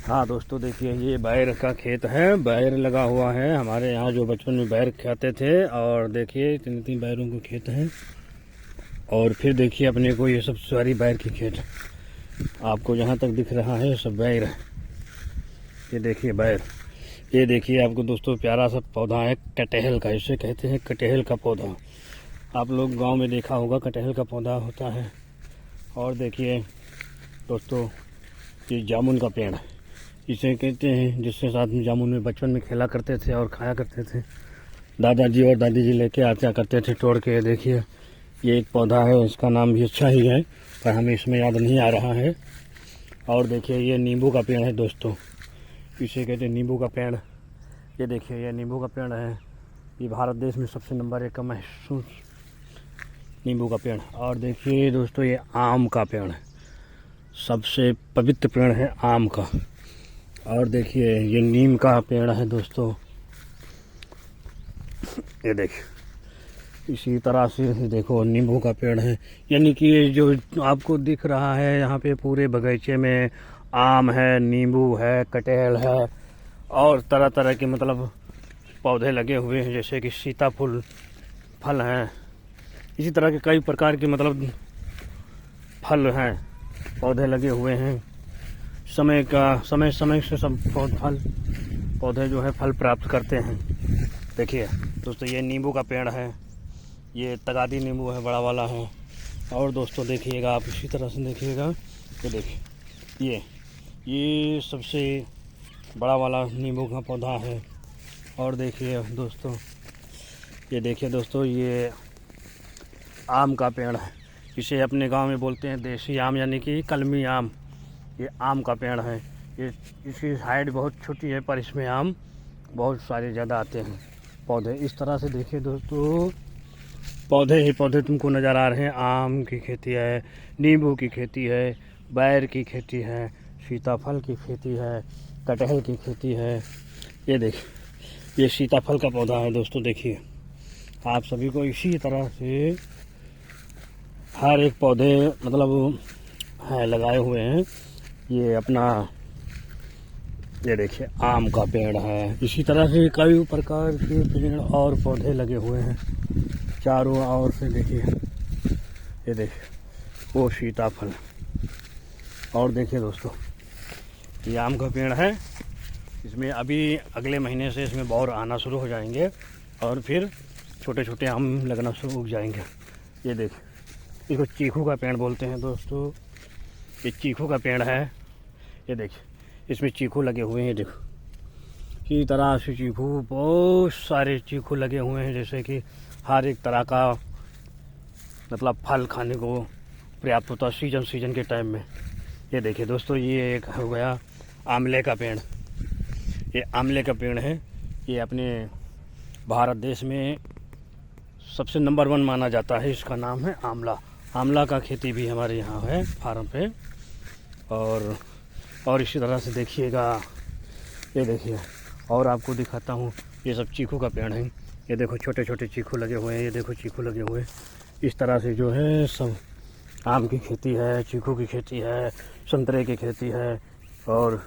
हाँ दोस्तों, देखिए ये बैर का खेत है। बैर लगा हुआ है हमारे यहाँ, जो बचपन में बैर खाते थे। और देखिए इतनी इतनी बैरों के खेत हैं। और फिर देखिए अपने को ये सब सारी बैर के खेत, आपको जहाँ तक दिख रहा है सब बैर है। ये देखिए बैर। ये देखिए आपको दोस्तों प्यारा सा पौधा है कटहल का, इसे कहते हैं कटहल का पौधा। आप लोग गांव में देखा होगा कटहल का पौधा होता है। और देखिए दोस्तों ये जामुन का पेड़ है, इसे कहते हैं, जिसके साथ में जामुन में बचपन में खेला करते थे और खाया करते थे। दादाजी और दादी जी लेके आते करते थे तोड़ के। देखिए ये एक पौधा है, इसका नाम भी अच्छा ही है पर हमें इसमें याद नहीं आ रहा है। और देखिए ये नींबू का पेड़ है दोस्तों, इसे कहते हैं नींबू का पेड़। ये देखिए ये नींबू का पेड़ है। ये भारत देश में सबसे नंबर 1 का महसूस नींबू का पेड़। और देखिए दोस्तों ये आम का पेड़ है, सबसे पवित्र पेड़ है आम का। और देखिए ये नीम का पेड़ है दोस्तों। ये देखिए इसी तरह से देखो नींबू का पेड़ है। यानी कि ये जो आपको दिख रहा है यहाँ पे पूरे बगीचे में आम है, नींबू है, कटहल है और तरह तरह के मतलब पौधे लगे हुए हैं, जैसे कि सीताफल फल हैं। इसी तरह के कई प्रकार के मतलब फल हैं, पौधे लगे हुए हैं। समय समय से सब पौधे जो है फल प्राप्त करते हैं। देखिए दोस्तों ये नींबू का पेड़ है, ये तगादी नींबू है, बड़ा वाला है। और दोस्तों देखिएगा आप इसी तरह से देखिएगा, ये देखिए ये सबसे बड़ा वाला नींबू का पौधा है। और देखिए दोस्तों ये आम का पेड़ है, इसे अपने गांव में बोलते हैं देसी आम यानी कि कलमी आम। ये आम का पेड़ है। ये इसकी हाइट बहुत छोटी है पर इसमें आम बहुत सारे ज़्यादा आते हैं पौधे। इस तरह से देखिए दोस्तों पौधे ही पौधे तुमको नज़र आ रहे हैं। आम की खेती है, नींबू की खेती है, बैर की खेती है, सीताफल की खेती है, कटहल की खेती है। ये देखिए ये सीताफल का पौधा है दोस्तों। देखिए आप सभी को इसी तरह से हर एक पौधे मतलब है लगाए हुए हैं। ये अपना ये देखिए आम का पेड़ है। इसी तरह से कई प्रकार के पेड़ और पौधे लगे हुए हैं चारों ओर से। देखिए ये देखिए वो सीताफल। और देखिए दोस्तों ये आम का पेड़ है, इसमें अभी अगले महीने से इसमें बौर आना शुरू हो जाएंगे और फिर छोटे छोटे आम लगना शुरू हो जाएंगे। ये देखिए इसको चीकू का पेड़ बोलते हैं दोस्तों। ये चीकू का पेड़ है। ये देखिए इसमें चीकू लगे हुए हैं। देखो इसी तरह से चीकू, बहुत सारे चीकू लगे हुए हैं, जैसे कि हर एक तरह का मतलब फल खाने को पर्याप्त होता है सीजन के टाइम में। ये देखिए दोस्तों ये एक हो गया आंवले का पेड़। ये आंवले का पेड़ है। ये अपने भारत देश में सबसे नंबर 1 माना जाता है, इसका नाम है आंवला। आंवला का खेती भी हमारे यहाँ है फार्म पे। और इसी तरह से देखिएगा, ये देखिए और आपको दिखाता हूँ, ये सब चीकू का पेड़ है। ये देखो छोटे छोटे चीकू लगे हुए हैं। ये देखो चीकू लगे हुए हैं। इस तरह से जो है सब आम की खेती है, चीकू की खेती है, संतरे की खेती है और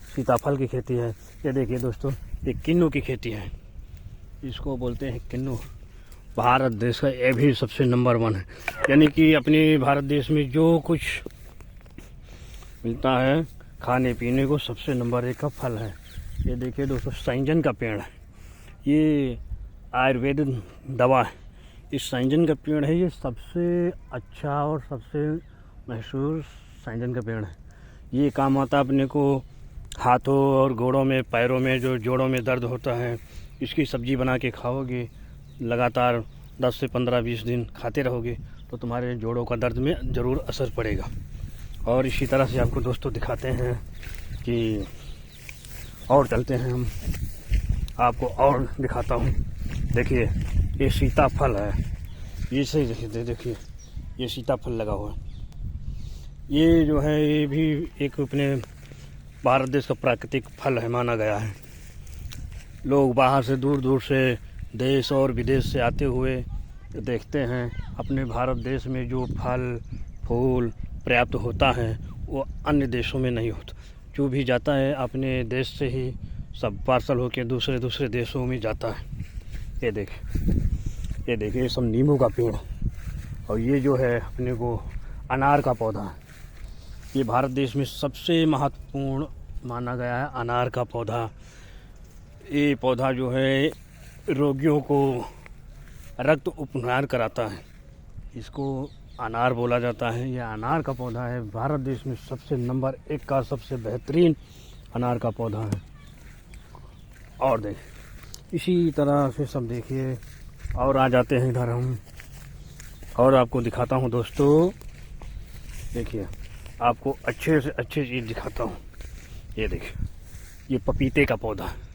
सीताफल की खेती है। ये देखिए दोस्तों ये किन्नू की खेती है, इसको बोलते हैं किन्नू। भारत देश का ये भी सबसे नंबर 1 है। यानी कि अपने भारत देश में जो कुछ मिलता है खाने पीने को, सबसे नंबर 1 का फल है। ये देखिए दोस्तों सैंजन का पेड़ है, ये आयुर्वेद दवा है। इस सैंजन का पेड़ है, ये सबसे अच्छा और सबसे मशहूर सैंजन का पेड़ है। ये काम आता है अपने को हाथों और गोड़ों में, पैरों में, जो जोड़ों में दर्द होता है, इसकी सब्जी बना के खाओगे लगातार 10 से 15-20 दिन खाते रहोगे तो तुम्हारे जोड़ों का दर्द में ज़रूर असर पड़ेगा। और इसी तरह से आपको दोस्तों दिखाते हैं कि और चलते हैं हम, आपको और दिखाता हूँ। देखिए ये सीताफल है, इसे देखिए ये सीताफल लगा हुआ है। ये जो है ये भी एक अपने भारत देश का प्राकृतिक फल है, माना गया है। लोग बाहर से दूर दूर से देश और विदेश से आते हुए देखते हैं अपने भारत देश में जो फल फूल पर्याप्त होता है वो अन्य देशों में नहीं होता। जो भी जाता है अपने देश से ही सब पार्सल होके दूसरे दूसरे देशों में जाता है। ये देखिए ये सब नींबू का पेड़, और ये जो है अपने को अनार का पौधा है। ये भारत देश में सबसे महत्वपूर्ण माना गया है अनार का पौधा। ये पौधा जो है रोगियों को रक्त उपचार कराता है, इसको अनार बोला जाता है। यह अनार का पौधा है, भारत देश में सबसे नंबर 1 का सबसे बेहतरीन अनार का पौधा है। और देख इसी तरह से सब देखिए, और आ जाते हैं इधर हम, और आपको दिखाता हूँ दोस्तों। देखिए आपको अच्छे से अच्छी चीज़ दिखाता हूँ। ये देखिए ये पपीते का पौधा है।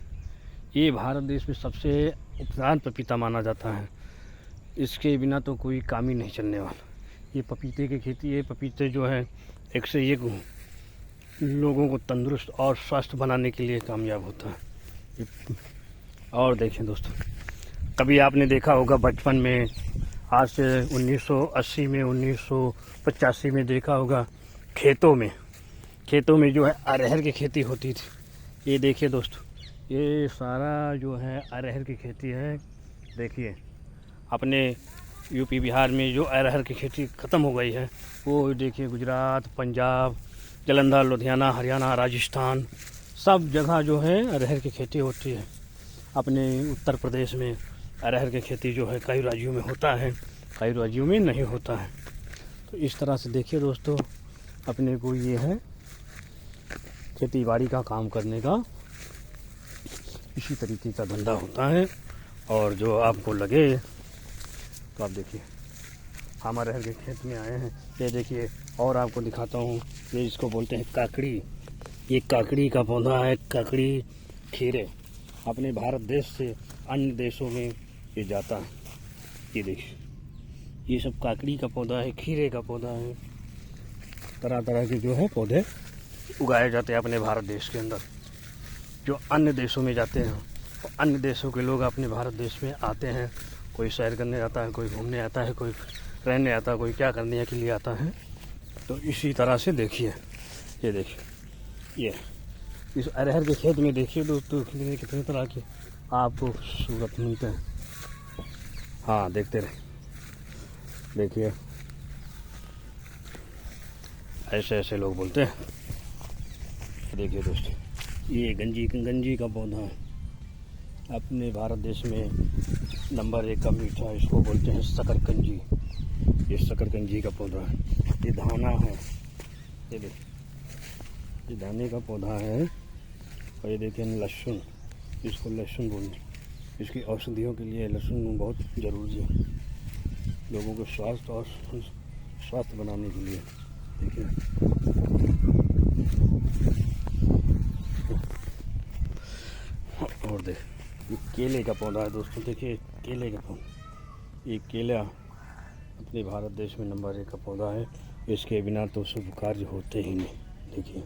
ये भारत देश में सबसे उपजाऊ पपीता माना जाता है, इसके बिना तो कोई काम ही नहीं चलने वाला। ये पपीते की खेती है। पपीते जो है एक से एक लोगों को तंदुरुस्त और स्वस्थ बनाने के लिए कामयाब होता है। और देखें दोस्तों, कभी आपने देखा होगा बचपन में, आज से 1980 में 1985 में देखा होगा, खेतों में जो है अरहर की खेती होती थी। ये देखिए दोस्तों, ये सारा जो है अरहर की खेती है। देखिए अपने यूपी बिहार में जो अरहर की खेती ख़त्म हो गई है, वो देखिए गुजरात, पंजाब, जालंधर, लुधियाना, हरियाणा, राजस्थान, सब जगह जो है अरहर की खेती होती है। अपने उत्तर प्रदेश में अरहर की खेती जो है कई राज्यों में होता है, कई राज्यों में नहीं होता है। तो इस तरह से देखिए दोस्तों, अपने को ये है खेती बाड़ी का काम करने का इसी तरीके का धंधा होता है। और जो आपको लगे तो आप देखिए, हम अरहर के खेत में आए हैं। ये देखिए, और आपको दिखाता हूँ, ये इसको बोलते हैं काकड़ी। ये काकड़ी का पौधा है, काकड़ी खीरे। अपने भारत देश से अन्य देशों में ये जाता है। ये देखिए ये सब काकड़ी का पौधा है, खीरे का पौधा है। तरह तरह के जो है पौधे उगाए जाते हैं अपने भारत देश के अंदर, जो अन्य देशों में जाते हैं। और अन्य देशों के लोग अपने भारत देश में आते हैं। कोई सैर करने आता है, कोई घूमने आता है, कोई रहने आता है, कोई क्या करने के लिए आता है। तो इसी तरह से देखिए, ये देखिए ये इस अरहर के खेत में देखिए दोस्तों, कितने तरह के आपको सूरत मिलते हैं। हाँ देखते रहे, देखिए ऐसे ऐसे लोग बोलते हैं। देखिए दोस्तों, ये गंजी का पौधा है। अपने भारत देश में नंबर 1 का मीठा, इसको बोलते हैं शकरकंजी। ये शकरकंजी का पौधा है। ये धाना है, ये देखिए ये धाने का पौधा है। और ये देखिए लहसुन, इसको लहसुन बोलते हैं। इसकी औषधियों के लिए लहसुन बहुत ज़रूरी है, लोगों को स्वास्थ्य बनाने के लिए। देखिए और देख ये केले का पौधा है दोस्तों। देखिए केले का पौधा, ये केला अपने भारत देश में नंबर 1 का पौधा है। इसके बिना तो शुभ कार्य होते ही नहीं। देखिए